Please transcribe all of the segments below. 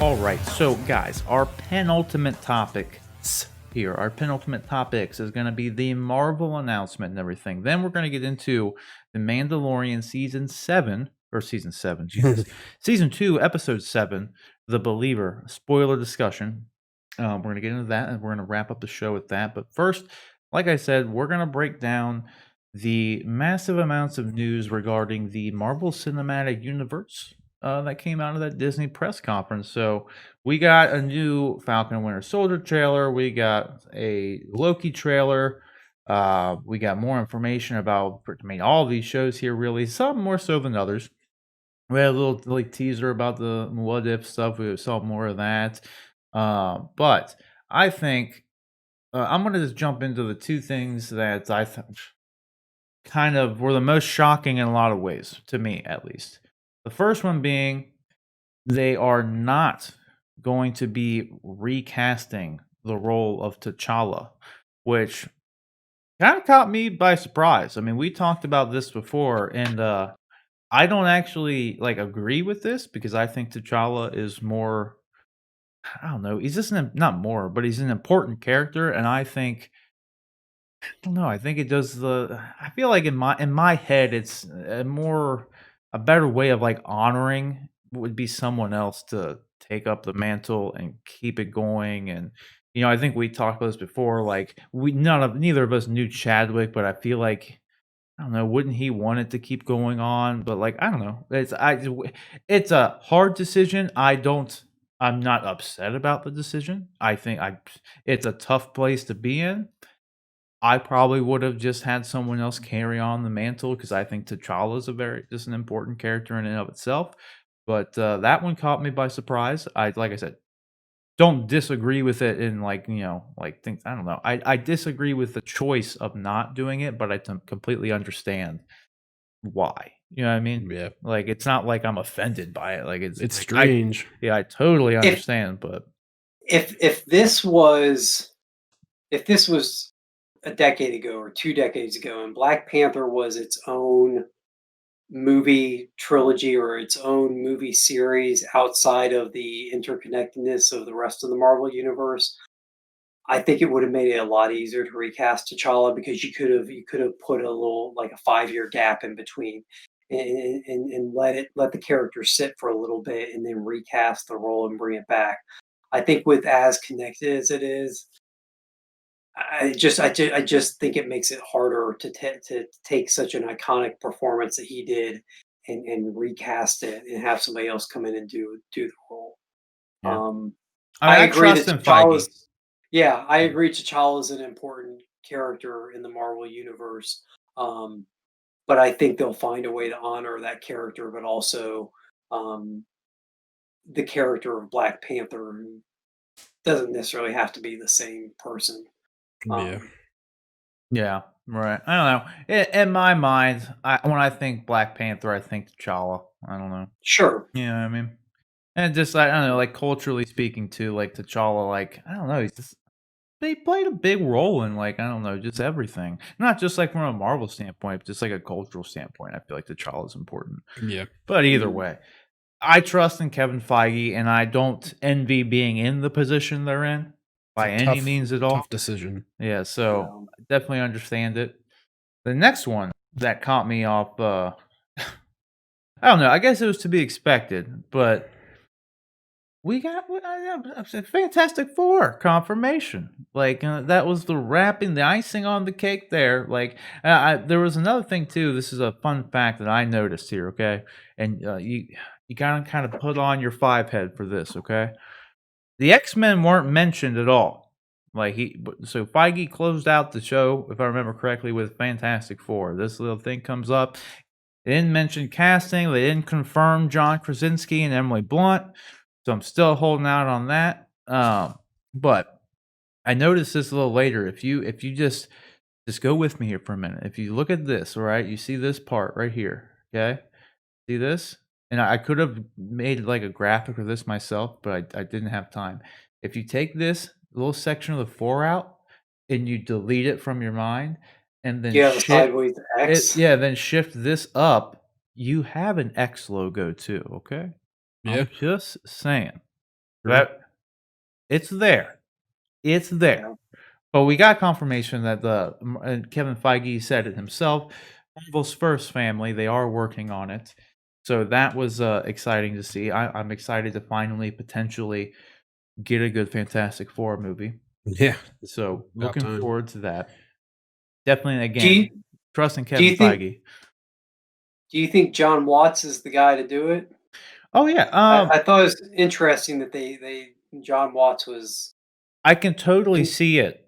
All right, so guys, our penultimate topics is going to be the Marvel announcement and everything. Then we're going to get into the Mandalorian season 2, episode 7, The Believer, spoiler discussion. We're going to get into that, and we're going to wrap up the show with that. But first, like I said, we're going to break down the massive amounts of news regarding the Marvel Cinematic Universe that came out of that Disney press conference. So we got a new Falcon and Winter Soldier trailer. We got a Loki trailer. We got more information about, all of these shows here, really. Some more so than others. We had a little teaser about the what if stuff. We saw more of that. But I think I'm going to just jump into the two things that I kind of were the most shocking in a lot of ways, to me at least. The first one being they are not going to be recasting the role of T'Challa, which kind of caught me by surprise. I mean, we talked about this before, and I don't actually agree with this because I think T'Challa is more. I don't know. He's just not more, but he's an important character, and I think I don't know. I think it does the. I feel like in my head, it's a better way of honoring would be someone else to take up the mantle and keep it going. And I think we talked about this before. Like neither of us knew Chadwick, but I feel like I don't know. Wouldn't he want it to keep going on? But I don't know. It's a hard decision. I'm not upset about the decision. I think it's a tough place to be in. I probably would have just had someone else carry on the mantle because I think T'Challa is just an important character in and of itself. But that one caught me by surprise. Like I said, don't disagree with it in things. I don't know. I disagree with the choice of not doing it, but I completely understand why. You know what I mean? Yeah. It's not like I'm offended by it. It's strange. I totally understand. But if this was a decade ago or 2 decades ago, and Black Panther was its own movie trilogy or its own movie series outside of the interconnectedness of the rest of the Marvel universe, I think it would have made it a lot easier to recast T'Challa because you could have put a little a 5-year gap in between and let the character sit for a little bit and then recast the role and bring it back. I think with as connected as it is, I just think it makes it harder to take such an iconic performance that he did and recast it and have somebody else come in and do the role. Yeah. I I agree trust that in Feige. I agree T'Challa is an important character in the Marvel universe. But I think they'll find a way to honor that character, but also the character of Black Panther, who doesn't necessarily have to be the same person. Yeah. Yeah, right. I don't know. In my mind, when I think Black Panther, I think T'Challa. I don't know. Sure. You know what I mean? And just I don't know, culturally speaking too, T'Challa, I don't know, they played a big role in I don't know, just everything. Not just from a Marvel standpoint, but just a cultural standpoint. I feel like T'Challa is important. Yeah. But either way, I trust in Kevin Feige, and I don't envy being in the position they're in by any means at all. Tough decision. Yeah, so I definitely understand it. The next one that caught me off, I don't know. I guess it was to be expected, but we got Fantastic Four confirmation. That was the icing on the cake there. There was another thing too. This is a fun fact that I noticed here. Okay, and you gotta kind of put on your 5 head for this. Okay, the X-Men weren't mentioned at all. So Feige closed out the show, if I remember correctly, with Fantastic Four. This little thing comes up. They didn't mention casting. They didn't confirm John Krasinski and Emily Blunt. So I'm still holding out on that. But I noticed this a little later. If you just go with me here for a minute. If you look at this, all right, you see this part right here. Okay, see this? And I could have made a graphic of this myself, but I didn't have time. If you take this little section of the 4 out and you delete it from your mind, and then the sideways X. then shift this up, you have an X logo too. Okay, Yeah. I'm just saying. That it's there. It's there. Yeah. But we got confirmation that Kevin Feige said it himself, Marvel's first family, they are working on it. So that was exciting to see. I'm excited to finally potentially get a good Fantastic Four movie. Yeah. So About looking time. forward to that. Definitely, Do again, you, trusting do Kevin you think Feige. do you think John Watts is the guy to do it? Oh yeah, I thought it was interesting that they John Watts was I can totally con- see it.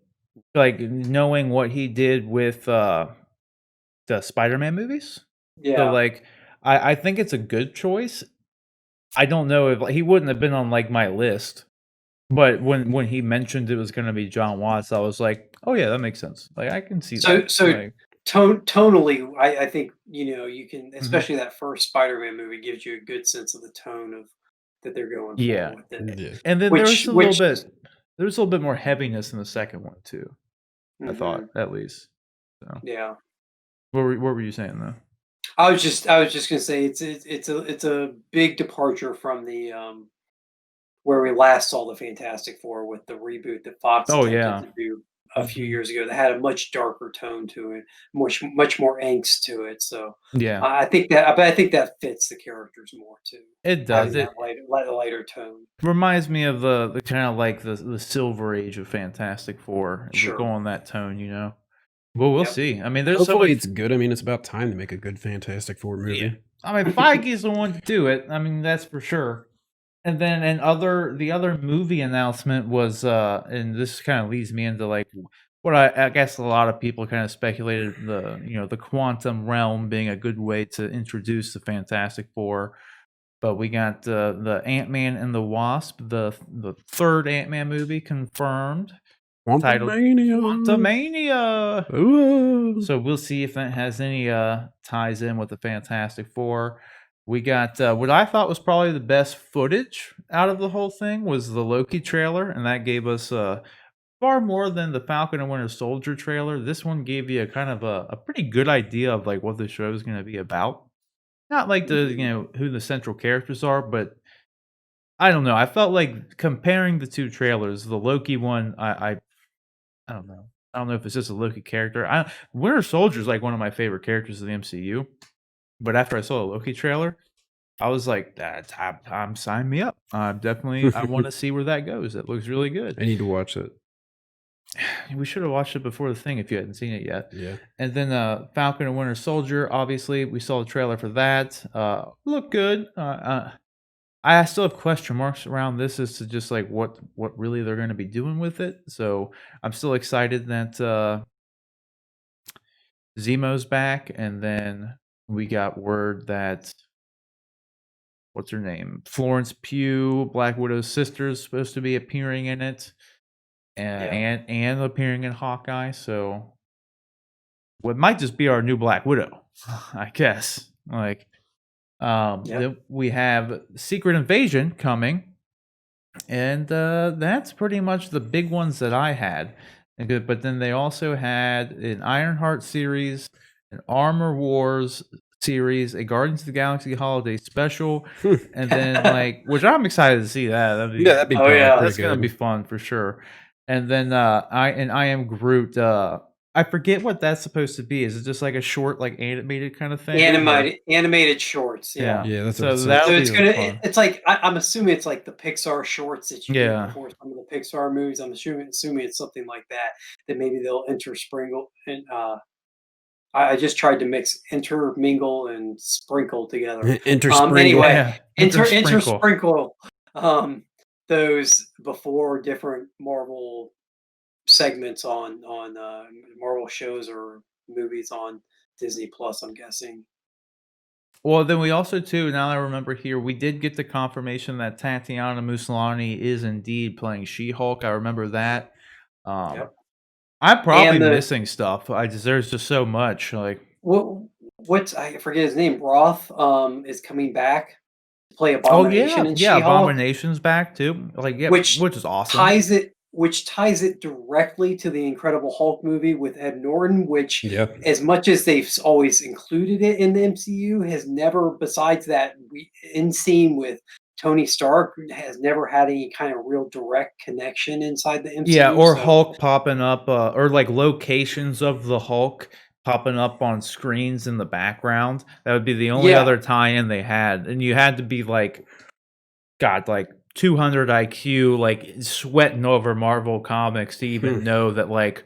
Like knowing what he did with the Spider-Man movies. So yeah. like I think it's a good choice. I don't know if he wouldn't have been on like my list, but when he mentioned it was going to be John Watts, I was like, oh yeah, that makes sense. Like I can see that. So Like, tonally, I think you can, mhm. especially that first Spider-Man movie gives you a good sense of the tone of that they're going for Yeah, with it. Yeah. and then Which there was a little bit more heaviness in the second one too. I thought mhm, at least. So yeah. what were you saying though? I was just gonna say it's a big departure from the where we last saw the Fantastic Four with the reboot that Fox Oh attempted yeah, to do a few Mhm. years ago that had a much darker tone to it, much more angst to it. So yeah, I think that fits the characters more too, it does. having that It lighter tone. reminds me of the kind of like the Silver Age of Fantastic Four. We're Sure. going that tone, you know. Well, we'll Yep. see. I mean, there's so Hopefully much. it's good. I mean, it's about time to make a good Fantastic Four Yeah, movie. I mean, Feige's the one to do it. I mean, that's for sure. And then the other movie announcement was and this kind of leads me into like what I guess a lot of people kind of speculated the quantum realm being a good way to introduce the Fantastic Four. But we got the Ant-Man and the Wasp, the third Ant-Man movie confirmed, titled Quantumania. Quantumania. Ooh. So we'll see if that has any ties in with the Fantastic Four. We got what I thought was probably the best footage out of the whole thing was the Loki trailer, and that gave us far more than the Falcon and Winter Soldier trailer. This one gave you a kind of a pretty good idea of like what the show is going to be about. Not like the Mhm. who the central characters are, but I don't know. I felt like comparing the two trailers, the Loki one, I don't know. I don't know if it's just a Loki character. Winter Soldier is like one of my favorite characters of the MCU. But after I saw the Loki trailer, I was like, "That time, sign me up." I want to see where that goes. It looks really good. I need to watch it. We should have watched it before the thing if you hadn't seen it yet. Yeah. And then Falcon and Winter Soldier. Obviously, we saw the trailer for that. Look good. I still have question marks around this as to just like what really they're going to be doing with it. So I'm still excited that Zemo's back, and then we got word that what's her name, Florence Pugh, Black Widow's sister, is supposed to be appearing in it, Yeah. and appearing in Hawkeye. So what might just be our new Black Widow, I guess. Like, Yep. then we have Secret Invasion coming. And that's pretty much the big ones that I had. But then they also had an Ironheart series, an Armor Wars series, a Guardians of the Galaxy holiday special, and then like which I'm excited to see that. Yeah, that'd be Oh, probably yeah. pretty That's gonna be good. fun for sure. And then I am Groot. I forget what that's supposed to be. Is it just like a short, like animated kind of thing? Or Animated shorts. Yeah. yeah. Yeah, that's what So it So that'll says. be it's gonna. fun. It's like I'm assuming it's like the Pixar shorts that you get Yeah. before some of the Pixar movies. I'm assuming it's something like that. That maybe they'll intersprinkle and I just tried to mix intermingle and sprinkle together. Intersprinkle. Anyway, Yeah. Enter Sprinkle. intersprinkle um, those before different Marvel segments on Marvel shows or movies on Disney Plus. I'm guessing. Well, then we also too, now that I remember here, we did get the confirmation that Tatiana Maslany is indeed playing She-Hulk. I remember that. Um, Yep. I'm probably And the missing stuff. There's just so much. Like, what what's I forget his name. Roth is coming back to play oh Abomination yeah, in yeah, She-Hulk. Abomination's back too. Like, yep, Which which is awesome. ties it directly to the Incredible Hulk movie with Ed Norton, which Yeah. as much as they've always included it in the MCU, has never, besides that end scene with Tony Stark has never had any kind of real direct connection inside the MCU. Yeah, or so Hulk popping up, or like locations of the Hulk popping up on screens in the background. That would be the only yeah, other tie-in they had, and you had to be like, God, like 200 IQ, like sweating over Marvel comics to even know that like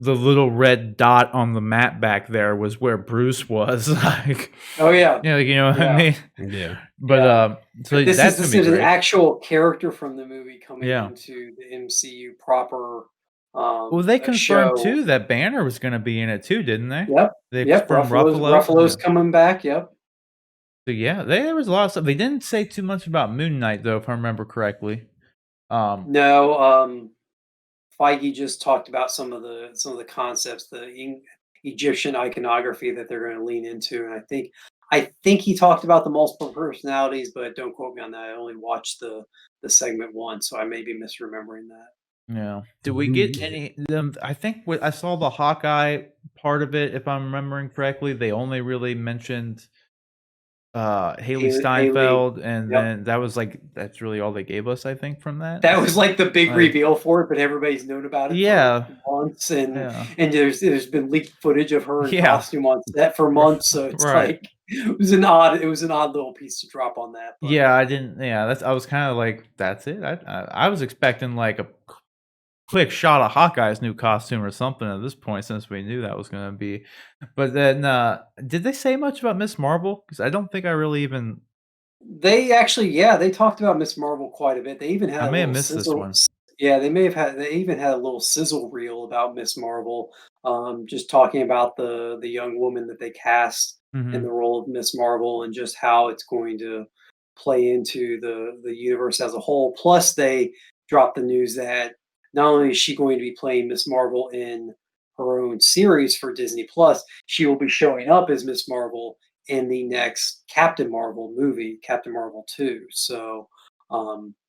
the little red dot on the map back there was where Bruce was. Like, oh yeah, you know what I yeah, mean? Yeah. But yeah. so But that's this gonna be is an great. actual character from the movie coming Yeah. into the MCU proper Well, they confirmed show. too that Banner was gonna be in it too, didn't they? Yep, They yep. confirmed Ruffalo. Ruffalo's Yeah. coming back. Yep. So yeah, there was a lot of stuff. They didn't say too much about Moon Knight though, if I remember correctly. No, Feige just talked about some of the concepts, the Egyptian iconography that they're going to lean into, and I think he talked about the multiple personalities, but don't quote me on that. I only watched the segment once, so I may be misremembering that. Yeah. Did we get any? I think I saw the Hawkeye part of it, if I'm remembering correctly. They only really mentioned Haley Haley, Steinfeld, and yep. then that was like that's really all they gave us, I think, from that. That was like the big Like, reveal for it, but everybody's known about it for yeah, months, and yeah, there's been leaked footage of her in yeah, costume on set for months. So it's right. like it was an odd little piece to drop on that. But Yeah, I didn't. Yeah, I was kind of like, that's it. I was expecting like a quick shot of Hawkeye's new costume or something at this point, since we knew that was going to be. But then, did they say much about Miss Marvel? Because I don't think I really even. they actually, yeah, they talked about Miss Marvel quite a bit. They even I had a may have little missed this sizzle. one. Yeah, they even had a little sizzle reel about Miss Marvel, just talking about the young woman that they cast in Hmm. the role of Miss Marvel and just how it's going to play into the universe as a whole. Plus, they dropped the news that not only is she going to be playing Miss Marvel in her own series for Disney Plus, she will be showing up as Miss Marvel in the next Captain Marvel movie, Captain Marvel 2. So,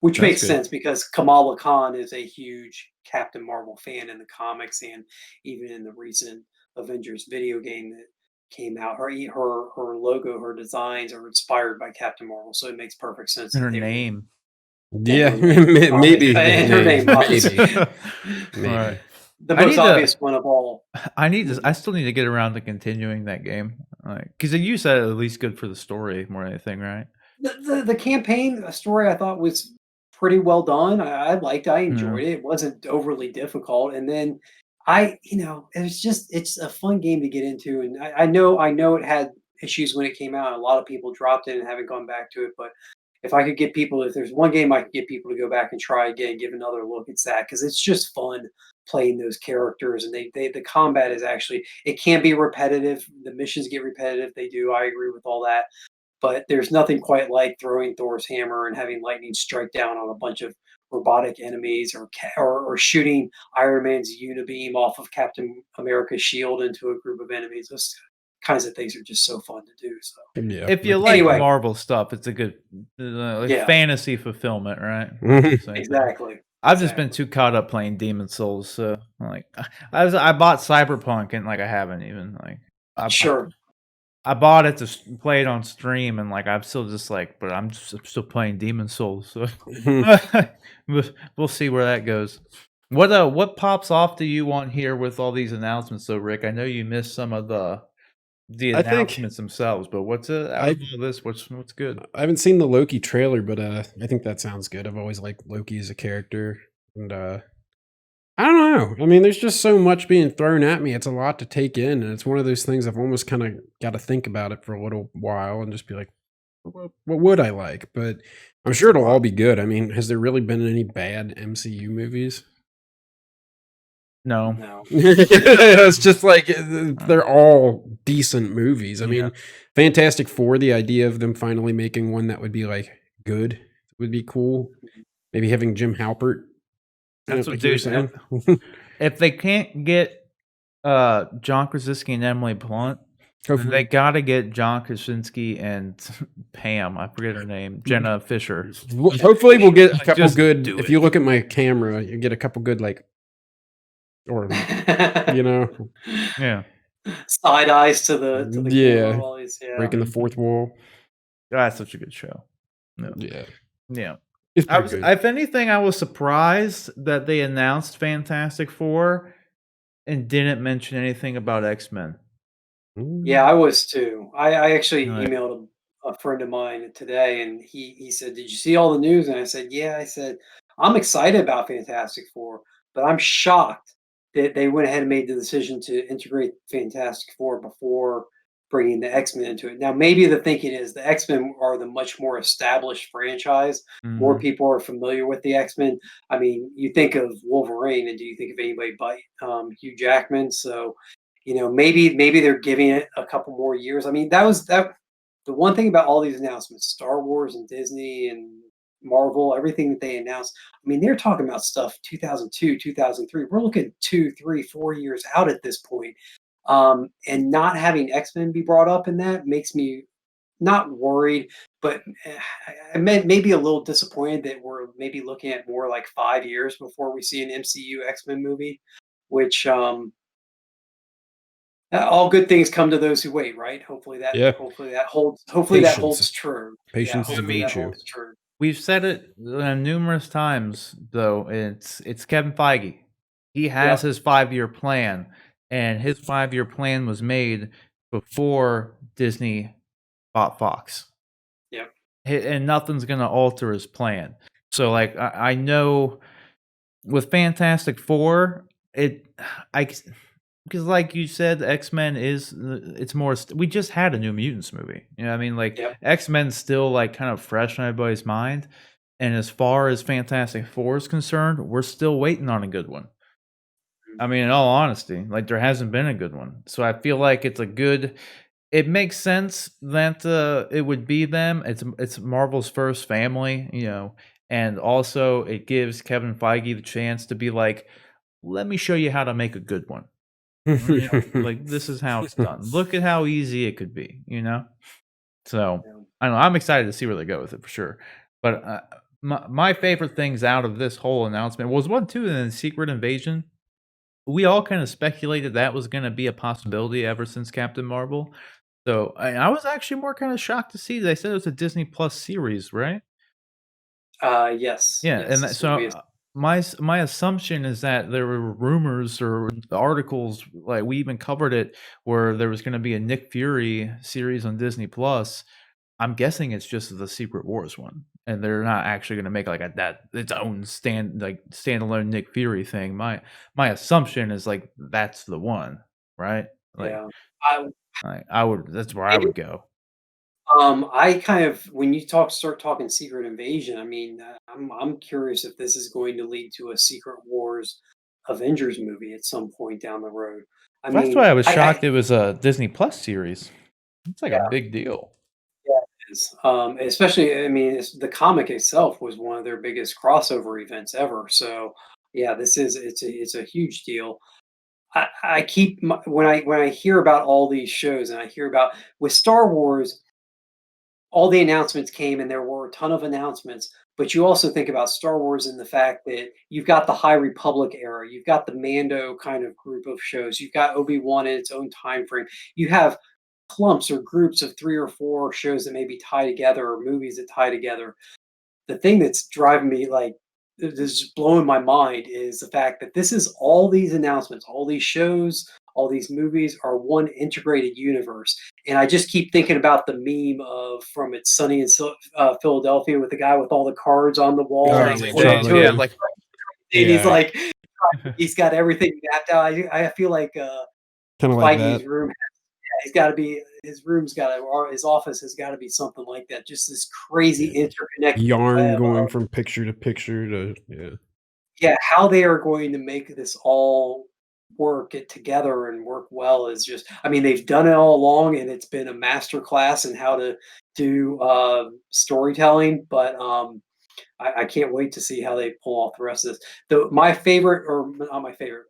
which That's makes good. sense because Kamala Khan is a huge Captain Marvel fan in the comics and even in the recent Avengers video game that came out. Her logo, her designs are inspired by Captain Marvel, so it makes perfect sense And that her they would. name. And Yeah, her name, maybe the and her name, name. obviously, Maybe. Right. Maybe. the I most need to. obvious one of all. I need to. I still need to get around to continuing that game. Like, because you said at least good for the story more than anything, right? The campaign story I thought was pretty well done. I liked it. I Yeah. enjoyed it. It wasn't overly difficult. And then it's a fun game to get into. And I know it had issues when it came out. A lot of people dropped it and haven't gone back to it. But if there's one game I could get people to go back and try again, give another look, it's that because it's just fun playing those characters. And the combat is actually, it can be repetitive. The missions get repetitive. They do. I agree with all that, but there's nothing quite like throwing Thor's hammer and having lightning strike down on a bunch of robotic enemies, or shooting Iron Man's unibeam off of Captain America's shield into a group of enemies. Those kinds of things are just so fun to do. So Yeah. If you like anyway, Marvel stuff, it's a good like yeah, fantasy fulfillment, right? Mhm. Same thing. exactly. I've just been Exactly. too caught up playing Demon Souls, so like I bought Cyberpunk and like I haven't even like Sure. I bought it to play it on stream, and like I'm still just like, but I'm still playing Demon Souls, so we'll see where that goes. What pops off to you on here with all these announcements, though, Rick? I know you missed some of the I think announcements themselves, but what's out I of all this? What's good? I haven't seen the Loki trailer, but I think that sounds good. I've always liked Loki as a character, and I don't know. I mean, there's just so much being thrown at me. It's a lot to take in, and it's one of those things I've almost kind of got to think about it for a little while and just be like, what would I like? But I'm sure it'll all be good. I mean, has there really been any bad MCU movies? No. No. It's just like they're all decent movies. I Yeah. mean, Fantastic Four, the idea of them finally making one that would be like good would be cool. Maybe having Jim Halpert. That's what Like you were dude. saying. If they can't get John Krasinski and Emily Blunt, then they Hopefully, gotta get John Krasinski and Pam. I forget her name, Jenna Fisher. hopefully we'll get a couple Just good. do If it. you look at my camera, you get a couple good like, or you know, Yeah, Side eyes to the camera yeah, while he's, yeah. breaking the fourth wall. that's such a good show. No. Yeah. Yeah. It's I pretty was good. if anything, I was surprised that they announced Fantastic Four and didn't mention anything about X-Men. Yeah, Mm. I was too. I actually Like, emailed a friend of mine today, and he said, "Did you see all the news?" And I said, "Yeah." I said, "I'm excited about Fantastic Four, but I'm shocked that they went ahead and made the decision to integrate Fantastic Four before bringing the X-Men into it." Now, maybe the thinking is the X-Men are the much more established franchise. More mhm. people are familiar with the X-Men. I mean, you think of Wolverine, and do you think of anybody but Hugh Jackman? So maybe they're giving it a couple more years. I mean, that was that the one thing about all these announcements, Star Wars and Disney and Marvel, everything that they announced. I mean, they're talking about stuff 2002, 2003. We're looking 2, 3, 4 years out at this point. And not having X-Men be brought up in that makes me not worried, but I meant maybe a little disappointed that we're maybe looking at more like 5 years before we see an MCU X-Men movie, which all good things come to those who wait, right? Yeah. Hopefully that Patience. holds true. Yeah, Patience is I a hopefully that mean, virtue. holds true. we've said it numerous times, though. It's Kevin Feige. He has Yep, his 5-year plan, and his 5-year plan was made before Disney bought Fox. yep. And nothing's gonna alter his plan. So, like, I know with Fantastic Four, it I because like you said, X-Men is it's more we just had a New Mutants movie. You know what I mean? Like, Yep. X-Men's still, like, kind of fresh in everybody's mind, and as far as Fantastic Four is concerned, we're still waiting on a good one. Mm. I mean, in all honesty, like, there hasn't been a good one. So I feel like it makes sense that, it would be them. It's Marvel's first family, and also it gives Kevin Feige the chance to be like, "Let me show you how to make a good one." Like, this is how it's done. Look at how easy it could be, you know? So, Yeah. I don't know, I'm excited to see where they go with it for sure. But, my favorite things out of this whole announcement was one too, in Secret Invasion. We all kinda speculated that was gonna be a possibility ever since Captain Marvel. So, I was actually more kinda shocked to see they said it was a Disney Plus series, right? Yes, Yeah, and yes, that this will so, be a my assumption is that there were rumors or articles, like, we even covered it, where there was gonna be a Nick Fury series on Disney Plus. I'm guessing it's just the Secret Wars one, and they're not actually gonna make, like, a that its own standalone Nick Fury thing. My assumption is, like, that's the one, right? Like yeah. I I would that's where I would go. I kind of when you start talking Secret Invasion, I mean, I'm curious if this is going to lead to a Secret Wars Avengers movie at some point down the road. I That's why mean, I was I shocked it was a Disney Plus series. It's like a yeah. big deal. Yeah, it is. Especially, I mean, the comic itself was one of their biggest crossover events ever. So, yeah, it's a huge deal. I keep when I hear about all these shows and I hear about with Star Wars, all the announcements came and there were a ton of announcements. But you also think about Star Wars and the fact that you've got the High Republic era, you've got the Mando kind of group of shows, you've got Obi-Wan in its own time frame. You have clumps or groups of 3 or 4 shows that maybe tie together or movies that tie together. The thing that's driving me, like, this is just blowing my mind is the fact that this is all these announcements, all these shows, all these movies are one integrated universe. And I just keep thinking about the meme of from It's Sunny in Philadelphia with the guy with all the cards on the wall and Oh, he's yeah, pointing Charlie to it. Yeah, Day. like And he's Yeah, like, he's got everything mapped out. I feel like kinda like Feige's that. room he's got to be his room's got to or his office has got to be something like that. Just this crazy Yeah. interconnected Yarn web going of from picture to picture to yeah. yeah, how they are going to make this all work it together and work well is just I mean they've done it all along and it's been a master class in how to do storytelling, but I can't wait to see how they pull off the rest of this. My favorite, or not my favorite,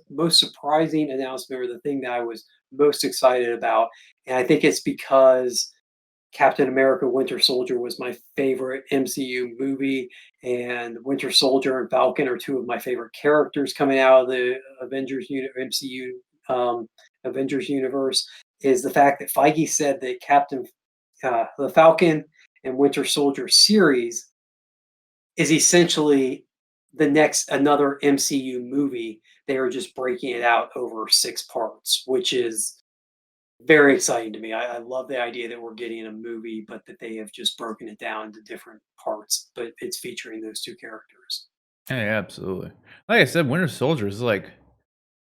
most surprising announcement, or the thing that I was most excited about, and I think it's because Captain America: Winter Soldier was my favorite MCU movie, and Winter Soldier and Falcon are two of my favorite characters coming out of the MCU Avengers universe. Is the fact that Feige said that the Falcon and Winter Soldier series is essentially another MCU movie. They are just breaking it out over 6 parts, which is very exciting to me. I love the idea that we're getting a movie, but that they have just broken it down into different parts, but it's featuring those 2 characters. Hey, absolutely. Like I said, Winter Soldier is like,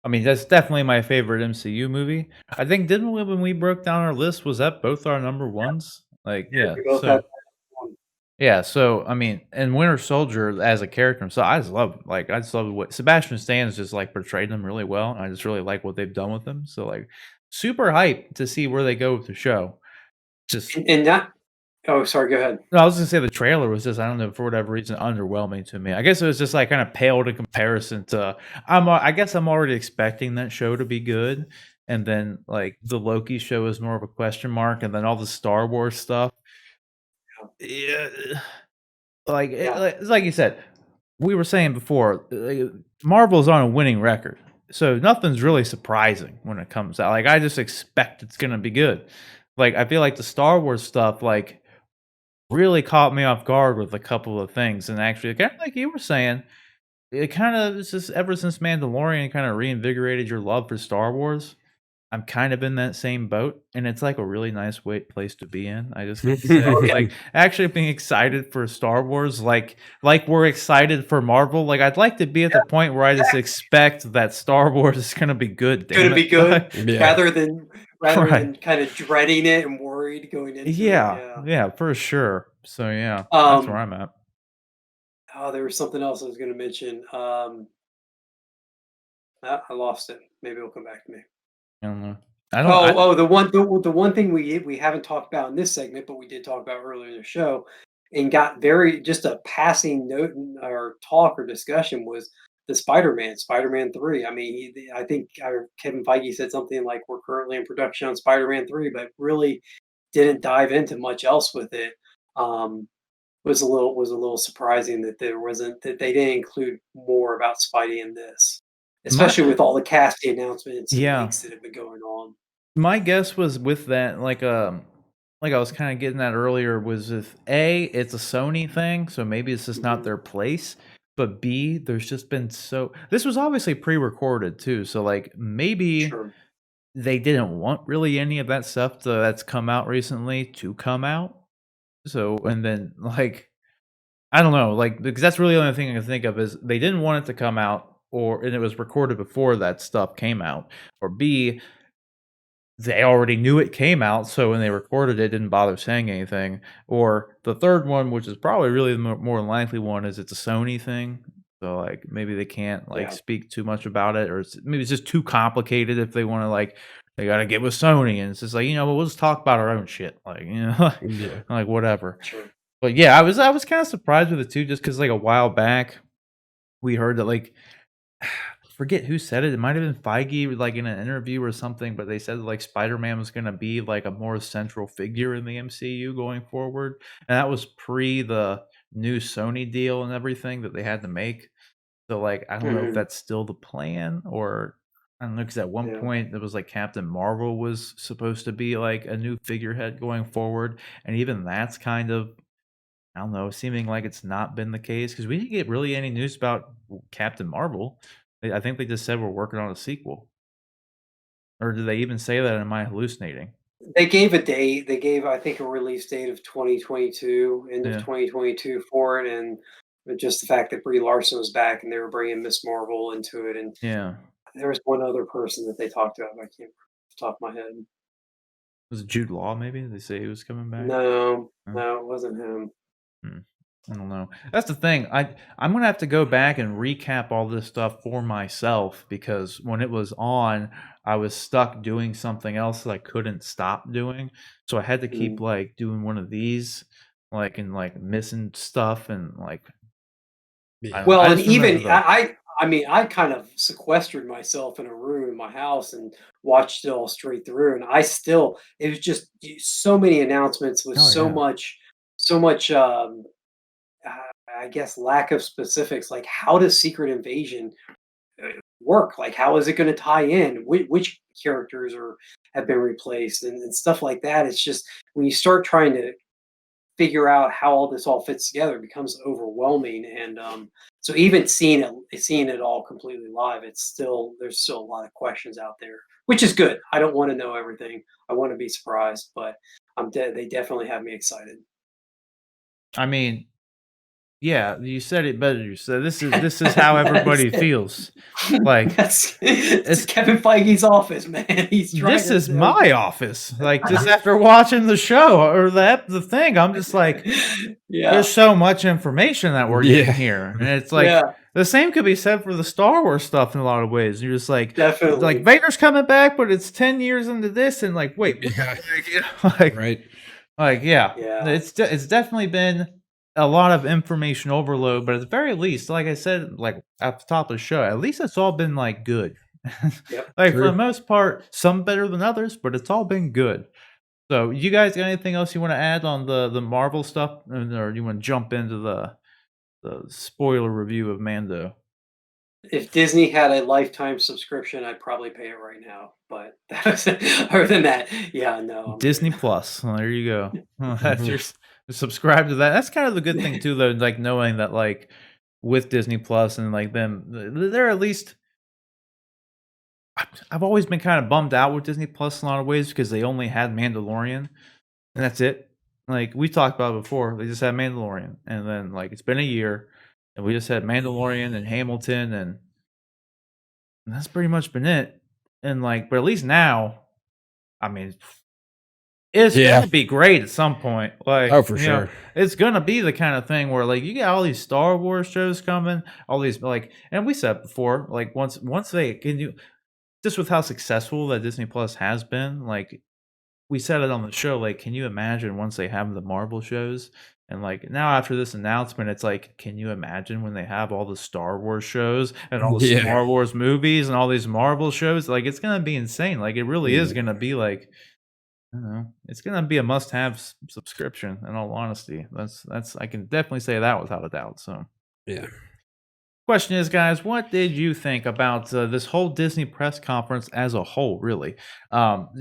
I mean, that's definitely my favorite MCU movie. I think didn't we when we broke down our list, was that both our number ones? Like, Yeah, yeah. we both had So that one. yeah, so I mean, and Winter Soldier as a character, so I just love what Sebastian Stan's just like portrayed him really well. And I just really like what they've done with him. So like, super hyped to see where they go with the show. Just And not Oh, sorry, go ahead. no, I was gonna say the trailer was just, I don't know, for whatever reason, underwhelming to me. I guess it was just like kind of paled in comparison to. I guess I'm already expecting that show to be good, and then like the Loki show is more of a question mark, and then all the Star Wars stuff. Yeah, Yeah. it's like you said, we were saying before, Marvel's on a winning record, so nothing's really surprising when it comes out. Like I just expect it's gonna be good. Like I feel like the Star Wars stuff, like really caught me off guard with a couple of things, and actually, kind of like you were saying, it kind of it's just ever since Mandalorian kind of reinvigorated your love for Star Wars. I'm kind of in that same boat, and it's like a really nice place to be in. I just have to say, Oh, yeah. like actually being excited for Star Wars, like we're excited for Marvel. Like I'd like to be at the point where I just expect that Star Wars is gonna be good. Damn Gonna be it, good Yeah. right? rather than kinda dreading it and worried going into it, Yeah, yeah. yeah, for sure. So yeah, that's where Um, I'm at. there was something else I was gonna mention, I lost it. Maybe it'll come back to me. I don't know. I don't. I The one thing we haven't talked about in this segment, but we did talk about earlier in the show, and got very just a passing note or talk or discussion was the Spider-Man 3. I mean, I think Kevin Feige said something like we're currently in production on Spider-Man 3, but really didn't dive into much else with it. Um, was a little surprising that that they didn't include more about Spidey in this, my especially with all the casting announcements and yeah. leaks that have been going on. My guess was with that, like I was kind of getting that earlier, was if A, it's a Sony thing, so maybe it's just not Mhm. their place. But B, there's just been so this was obviously pre-recorded too, so like maybe Sure. they didn't want really any of that stuff that's come out recently to come out. So and then like I don't know, like because that's really the only thing I can think of is they didn't want it to come out, or and it was recorded before that stuff came out, or B, they already knew it came out, so when they recorded it, didn't bother saying anything. Or the third one, which is probably really the more likely one, is it's a Sony thing. So like maybe they can't like Yeah. speak too much about it, or maybe it's just too complicated if they want to like they got to get with Sony, and it's just like we'll just talk about our own shit, like Yeah. like whatever. Sure. But yeah, I was kind of surprised with it too, just because like a while back we heard that like forget who said it. It might have been Feige, like in an interview or something, but they said like Spider-Man was going to be like a more central figure in the MCU going forward, and that was pre the new Sony deal and everything that they had to make. So like, I don't know if Mhm. that's still the plan, or I don't know, because at one Yeah. point it was like Captain Marvel was supposed to be like a new figurehead going forward, and even that's kind of I don't know, seeming like it's not been the case because we didn't get really any news about Captain Marvel. I think they just said we're working on a sequel. Or did they even say that? Am I hallucinating? They gave a date. They gave, I think, a release date of 2022, end of Yeah. 2022 for it, and just the fact that Brie Larson was back and they were bringing Miss Marvel into it, and Yeah. there was one other person that they talked about, but I can't remember off the top of my head. Was it Jude Law maybe? Did they say he was coming back? No, No? no, it wasn't him. Hmm. I don't know. That's the thing. I'm gonna have to go back and recap all this stuff for myself because when it was on, I was stuck doing something else that I couldn't stop doing. So I had to keep Mm. like doing one of these, like and like missing stuff and like I Yeah. don't know. I Well, and just remember even the I mean, I kind of sequestered myself in a room in my house and watched it all straight through, and I still it was just so many announcements with oh yeah. so much uh, I guess lack of specifics. Like, how does Secret Invasion work? Like, how is it going to tie in? Which characters are have been replaced and stuff like that? It's just when you start trying to figure out how all this all fits together. It becomes overwhelming, and so even seeing it all completely live, there's still a lot of questions out there, which is good. I don't want to know everything. I want to be surprised, but they definitely have me excited. I mean, yeah, you said it better. You said this is how everybody feels. Like It's it's Kevin Feige's office, man. He's trying this to is my office. Like just after watching the show or the thing, I'm just like, yeah, there's so much information that we're getting here, and it's like yeah, the same could be said for the Star Wars stuff in a lot of ways. You're just like definitely. Vader's coming back, but it's 10 years into this, and like, wait, Yeah. like, Right. like, yeah, Yeah. it's definitely been a lot of information overload, but at the very least, like I said, like at the top of the show, at least it's all been like good. Yep. Like for True. the most part, some better than others, but it's all been good. So, you guys got anything else you want to add on the Marvel stuff, or you want to jump into the spoiler review of Mando? If Disney had a lifetime subscription, I'd probably pay it right now. But other than that, yeah, no, I'm Disney good. Plus. Well, there you go. That's Mhm. your subscribe to that. That's kind of the good thing too, though. Like knowing that, like with Disney Plus and like them, they're at least. I've always been kind of bummed out with Disney Plus in a lot of ways because they only had Mandalorian and that's it. Like we talked about it before, they just had Mandalorian, and then like it's been a year, and we just had Mandalorian and Hamilton, and that's pretty much been it. And like, but at least now, I mean, it's Yeah. gonna be great at some point. Like, Oh, for sure. it's gonna be the kind of thing where like you got all these Star Wars shows coming, all these like, and we said before, like once they can you just with how successful that Disney Plus has been, like we said it on the show, like, can you imagine once they have the Marvel shows? And like now after this announcement, it's like, can you imagine when they have all the Star Wars shows and all the Yeah. Star Wars movies and all these Marvel shows? Like it's gonna be insane. Like it really is gonna be like, I don't know, it's gonna be a must-have subscription. In all honesty, that's I can definitely say that without a doubt. So. Yeah. Question is, guys, what did you think about this whole Disney press conference as a whole? Really, what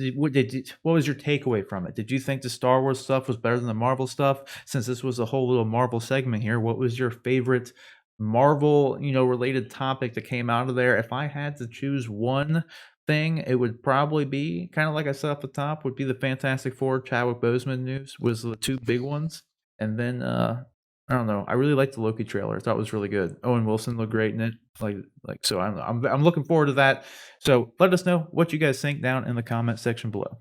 was your takeaway from it? Did you think the Star Wars stuff was better than the Marvel stuff? Since this was a whole little Marvel segment here, what was your favorite Marvel, related topic that came out of there? If I had to choose one thing, it would probably be kind of like I said off the top, would be the Fantastic Four Chadwick Boseman news was the two big ones, and then I don't know. I really liked the Loki trailer. I thought it was really good. Owen Wilson looked great in it. Like so. I don't know. I'm looking forward to that. So let us know what you guys think down in the comment section below.